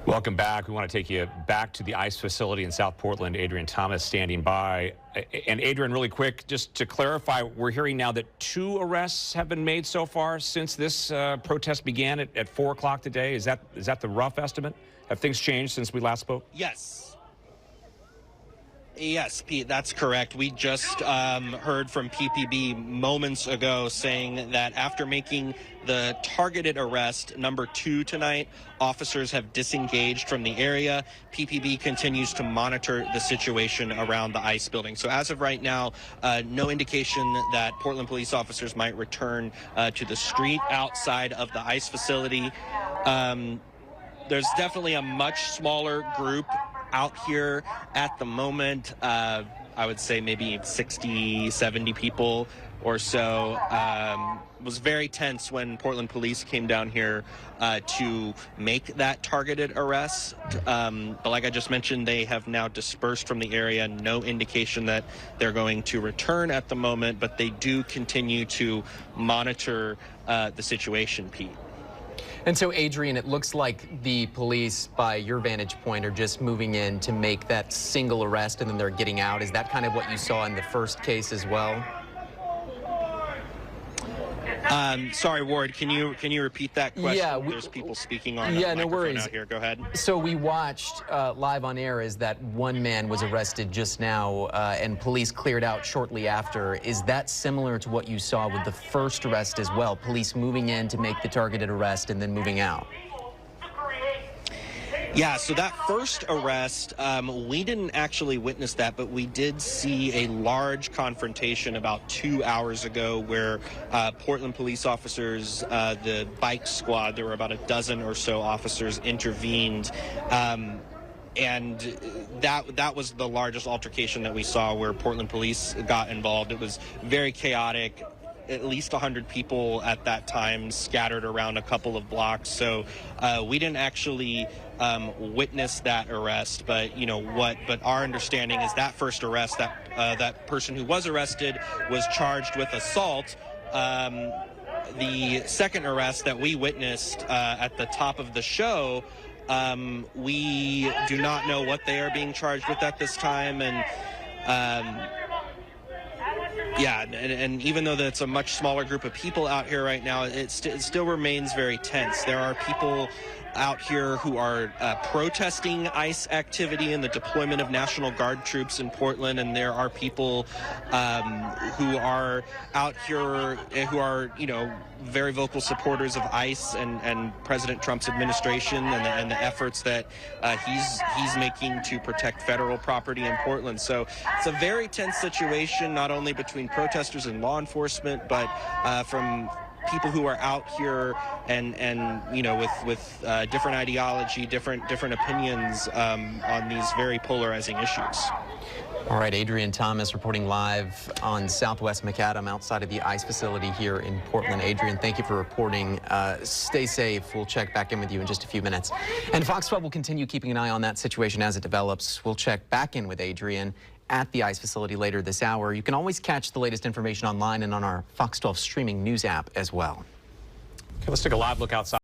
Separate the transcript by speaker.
Speaker 1: Welcome back. We want to take you back to the ICE facility in South Portland. Adrian Thomas standing by. And Adrian, really quick, just to clarify, we're hearing now that 2 arrests have been made so far since this protest began at 4 o'clock today. Is that the rough estimate? Have things changed since we last spoke?
Speaker 2: Yes, Pete, that's correct. We just heard from PPB moments ago saying that after making the targeted arrest number 2 tonight, officers have disengaged from the area. PPB continues to monitor the situation around the ICE building. So as of right now, no indication that Portland police officers might return to the street outside of the ICE facility. There's definitely a much smaller group out here at the moment. I would say maybe 60, 70 people or so. It was very tense when Portland police came down here to make that targeted arrest. But like I just mentioned, they have now dispersed from the area. No indication that they're going to return at the moment, but they do continue to monitor the situation, Pete.
Speaker 3: And so, Adrian, it looks like the police, by your vantage point, are just moving in to make that single arrest and then they're getting out. Is that kind of what you saw in the first case as well?
Speaker 2: Sorry, Ward, can you repeat that question?
Speaker 3: Yeah,
Speaker 2: there's people speaking on
Speaker 3: no
Speaker 2: microphone
Speaker 3: worries.
Speaker 2: out here. Go ahead.
Speaker 3: So we watched live on air as that one man was arrested just now and police cleared out shortly after. Is that similar to what you saw with the first arrest as well? Police moving in to make the targeted arrest and then moving out?
Speaker 2: Yeah, so that first arrest, we didn't actually witness that, but we did see a large confrontation about 2 hours ago where Portland police officers, the bike squad, there were about a dozen or so officers, intervened. And that was the largest altercation that we saw where Portland police got involved. It was very chaotic. At least 100 people at that time scattered around a couple of blocks. So we didn't actually witness that arrest, but but our understanding is that first arrest, that person who was arrested was charged with assault. The second arrest that we witnessed at the top of the show, we do not know what they are being charged with at this time, and yeah, and even though it's a much smaller group of people out here right now, it still remains very tense. There are people out here who are protesting ICE activity and the deployment of National Guard troops in Portland, and there are people who are out here who are, very vocal supporters of ICE and President Trump's administration and the efforts that he's making to protect federal property in Portland. So it's a very tense situation, not only between protesters and law enforcement, but from people who are out here and with different ideology, different opinions on these very polarizing issues.
Speaker 3: All right, Adrian Thomas reporting live on Southwest Macadam outside of the ICE facility here in Portland. Adrian, thank you for reporting. Stay safe. We'll check back in with you in just a few minutes. And Fox 12 will continue keeping an eye on that situation as it develops. We'll check back in with Adrian at the ICE facility later this hour. You can always catch the latest information online and on our Fox 12 streaming news app as well.
Speaker 1: Okay, let's take a live look outside.